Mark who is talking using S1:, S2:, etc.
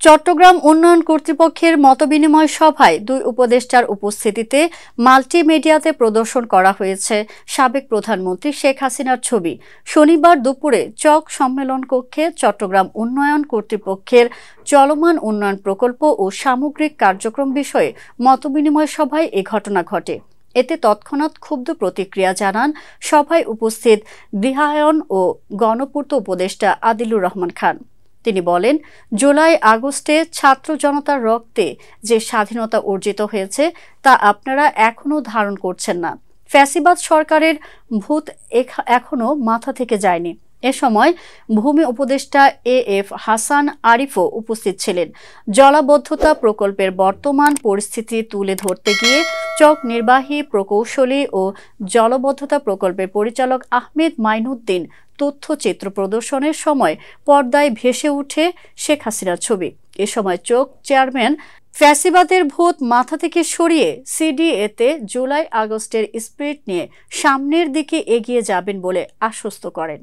S1: চট্টগ্রাম উন্নয়ন কর্তৃপক্ষের মতবিনিময় সভায় দুই উপদেষ্টার উপস্থিতিতে মাল্টিমিডিয়াতে প্রদর্শন করা হয়েছে সাবেক প্রধানমন্ত্রী শেখ হাসিনার ছবি। শনিবার দুপুরে চক সম্মেলন কক্ষে চট্টগ্রাম উন্নয়ন কর্তৃপক্ষের চলমান উন্নয়ন প্রকল্প ও সামগ্রিক কার্যক্রম বিষয়ে মতবিনিময় সভায় এ ঘটনা ঘটে। এতে তৎক্ষণাৎ ক্ষুব্ধ প্রতিক্রিয়া জানান সভায় উপস্থিত গৃহায়ন ও গণপূর্ত উপদেষ্টা আদিলুর রহমান খান। তিনি বলেন, জুলাই আগস্টে ছাত্র জনতার রক্তে যে স্বাধীনতা অর্জিত হয়েছে তা আপনারা এখনো ধারণ করছেন না। ফ্যাসিবাদ সরকারের ভূত এখনো মাথা থেকে যায়নি। এ সময় ভূমি উপদেষ্টা এএফ হাসান আরিফও উপস্থিত ছিলেন। জলাবদ্ধতা প্রকল্পের বর্তমান পরিস্থিতি তুলে ধরতে গিয়ে চক নির্বাহী প্রকৌশলী ও জলাবদ্ধতা প্রকল্পের পরিচালক আহমেদ মাইনুদ্দিন তথ্যচিত্র প্রদর্শনের সময় পর্দায় ভেসে ওঠে শেখ হাসিনার ছবি। এ সময় চক চেয়ারম্যান ফ্যাসিবাদের ভূত মাথা থেকে সরিয়ে সিডিএতে জুলাই আগস্টের স্পিরিট নিয়ে সামনের দিকে এগিয়ে যাবেন বলে আশ্বস্ত করেন।